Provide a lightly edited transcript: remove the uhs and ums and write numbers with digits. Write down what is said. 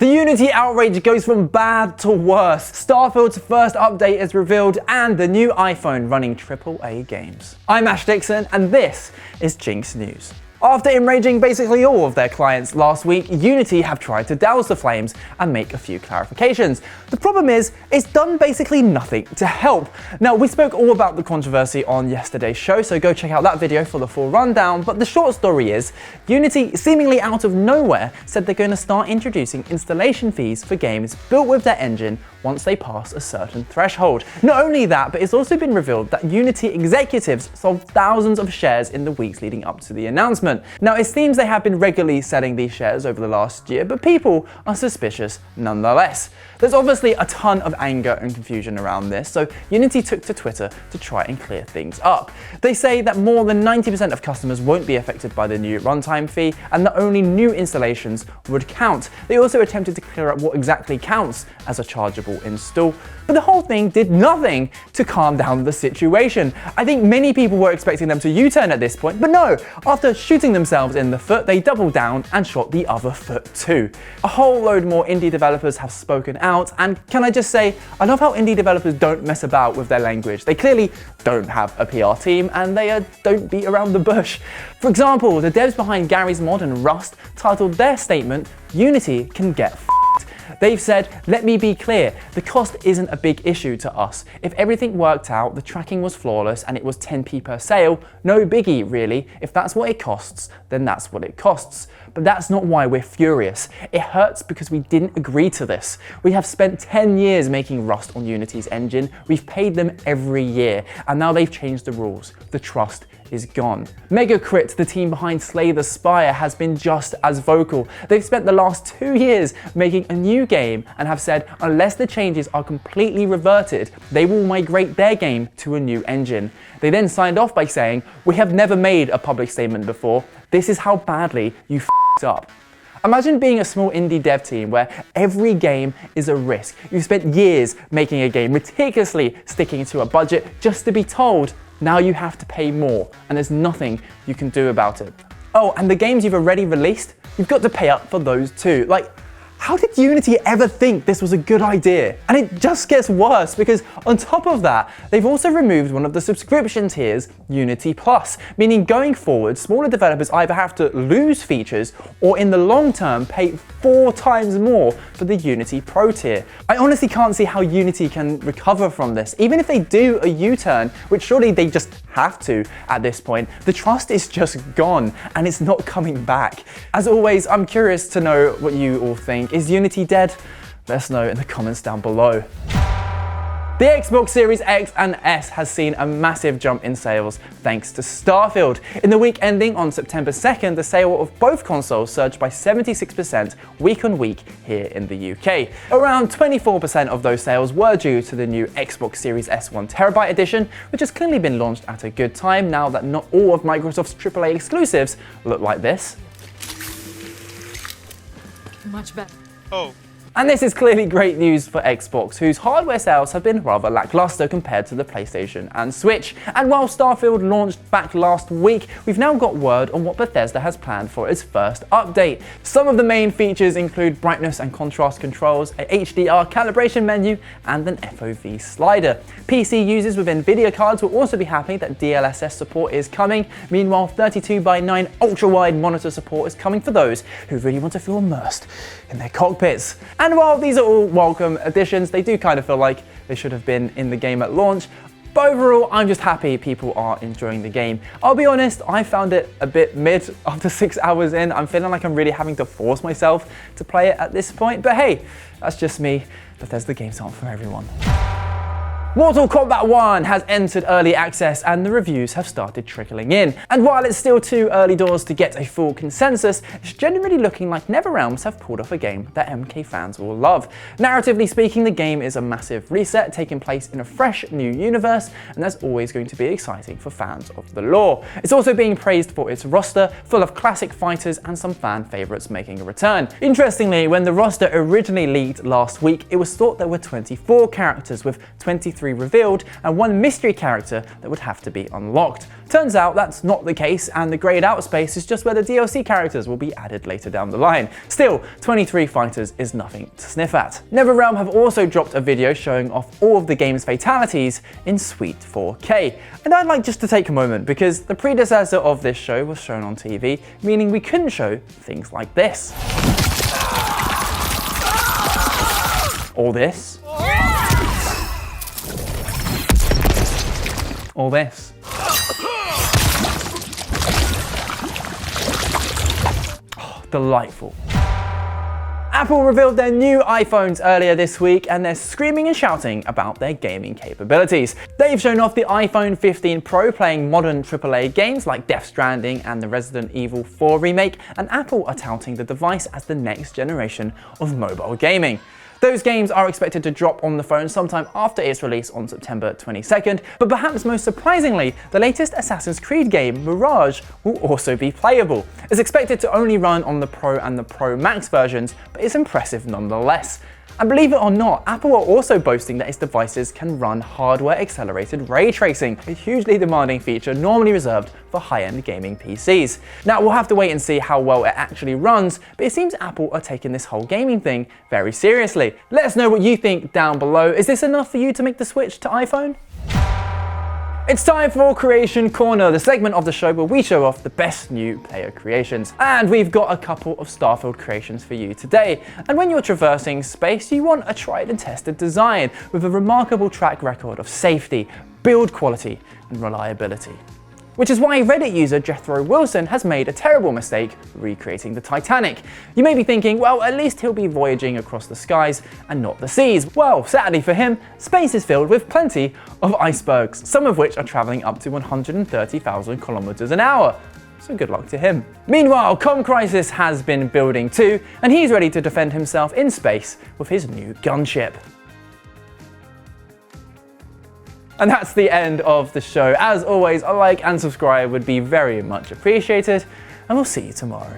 The Unity outrage goes from bad to worse. Starfield's first update is revealed and the new iPhone running AAA games. I'm Ash Dixon and this is Jinx News. After enraging basically all of their clients last week, Unity have tried to douse the flames and make a few clarifications. The problem is, it's done basically nothing to help. Now, we spoke all about the controversy on yesterday's show, so go check out that video for the full rundown, but the short story is, Unity, seemingly out of nowhere, said they're going to start introducing installation fees for games built with their engine once they pass a certain threshold. Not only that, but it's also been revealed that Unity executives sold thousands of shares in the weeks leading up to the announcement. Now, it seems they have been regularly selling these shares over the last year, but people are suspicious nonetheless. There's obviously a ton of anger and confusion around this, so Unity took to Twitter to try and clear things up. They say that more than 90% of customers won't be affected by the new runtime fee, and that only new installations would count. They also attempted to clear up what exactly counts as a chargeable install, but the whole thing did nothing to calm down the situation. I think many people were expecting them to U-turn at this point, but no, after shooting themselves in the foot, they doubled down and shot the other foot too. A whole load more indie developers have spoken out, and can I just say, I love how indie developers don't mess about with their language. They clearly don't have a PR team, and they don't beat around the bush. For example, the devs behind Gary's Mod and Rust titled their statement, "Unity can get f***ed." They've said, "Let me be clear, the cost isn't a big issue to us. If everything worked out, the tracking was flawless and it was 10p per sale, no biggie really. If that's what it costs, then that's what it costs. But that's not why we're furious. It hurts because we didn't agree to this. We have spent 10 years making Rust on Unity's engine, we've paid them every year, and now they've changed the rules. The trust is gone." Megacrit, the team behind Slay the Spire, has been just as vocal. They've spent the last 2 years making a new game and have said unless the changes are completely reverted, they will migrate their game to a new engine. They then signed off by saying, "We have never made a public statement before. This is how badly you f***ed up." Imagine being a small indie dev team where every game is a risk. You've spent years making a game, meticulously sticking to a budget, just to be told, now you have to pay more, and there's nothing you can do about it. Oh, and the games you've already released, you've got to pay up for those too. Like, how did Unity ever think this was a good idea? And it just gets worse because on top of that, they've also removed one of the subscription tiers, Unity Plus, meaning going forward, smaller developers either have to lose features or in the long term pay 4 times more for the Unity Pro tier. I honestly can't see how Unity can recover from this. Even if they do a U-turn, which surely they just have to at this point, the trust is just gone and it's not coming back. As always, I'm curious to know what you all think. Is Unity dead? Let us know in the comments down below. The Xbox Series X and S has seen a massive jump in sales thanks to Starfield. In the week ending on September 2nd, the sale of both consoles surged by 76% week on week here in the UK. Around 24% of those sales were due to the new Xbox Series S 1TB edition, which has clearly been launched at a good time now that not all of Microsoft's AAA exclusives look like this. Much better. Oh. And this is clearly great news for Xbox, whose hardware sales have been rather lackluster compared to the PlayStation and Switch. And while Starfield launched back last week, we've now got word on what Bethesda has planned for its first update. Some of the main features include brightness and contrast controls, a HDR calibration menu, and an FOV slider. PC users with Nvidia cards will also be happy that DLSS support is coming. Meanwhile, 32:9 ultra-wide monitor support is coming for those who really want to feel immersed in their cockpits. And while these are all welcome additions, they do kind of feel like they should have been in the game at launch. But overall, I'm just happy people are enjoying the game. I'll be honest, I found it a bit mid after 6 hours in. I'm feeling like I'm really having to force myself to play it at this point. But hey, that's just me. Bethesda games aren't for everyone. Mortal Kombat 1 has entered early access and the reviews have started trickling in. And while it's still too early doors to get a full consensus, it's generally looking like NetherRealms have pulled off a game that MK fans will love. Narratively speaking, the game is a massive reset taking place in a fresh new universe, and that's always going to be exciting for fans of the lore. It's also being praised for its roster, full of classic fighters and some fan favourites making a return. Interestingly, when the roster originally leaked last week, it was thought there were 24 characters with 23 3 revealed and one mystery character that would have to be unlocked. Turns out that's not the case, and the greyed out space is just where the DLC characters will be added later down the line. Still, 23 fighters is nothing to sniff at. NetherRealm have also dropped a video showing off all of the game's fatalities in sweet 4K. And I'd like just to take a moment, because the predecessor of this show was shown on TV, meaning we couldn't show things like this. Or this. Or this. Delightful. Apple revealed their new iPhones earlier this week, and they're screaming and shouting about their gaming capabilities. They've shown off the iPhone 15 Pro playing modern AAA games like Death Stranding and the Resident Evil 4 remake, and Apple are touting the device as the next generation of mobile gaming. Those games are expected to drop on the phone sometime after its release on September 22nd, but perhaps most surprisingly, the latest Assassin's Creed game, Mirage, will also be playable. It's expected to only run on the Pro and the Pro Max versions, but it's impressive nonetheless. And believe it or not, Apple are also boasting that its devices can run hardware-accelerated ray tracing, a hugely demanding feature normally reserved for high-end gaming PCs. Now, we'll have to wait and see how well it actually runs, but it seems Apple are taking this whole gaming thing very seriously. Let us know what you think down below. Is this enough for you to make the switch to iPhone? It's time for Creation Corner, the segment of the show where we show off the best new player creations. And we've got a couple of Starfield creations for you today. And when you're traversing space, you want a tried and tested design with a remarkable track record of safety, build quality, and reliability. Which is why Reddit user Jethro Wilson has made a terrible mistake recreating the Titanic. You may be thinking, well, at least he'll be voyaging across the skies and not the seas. Well, sadly for him, space is filled with plenty of icebergs, some of which are traveling up to 130,000 kilometers an hour. So good luck to him. Meanwhile, Crisis has been building too, and he's ready to defend himself in space with his new gunship. And that's the end of the show. As always, a like and subscribe would be very much appreciated, and we'll see you tomorrow.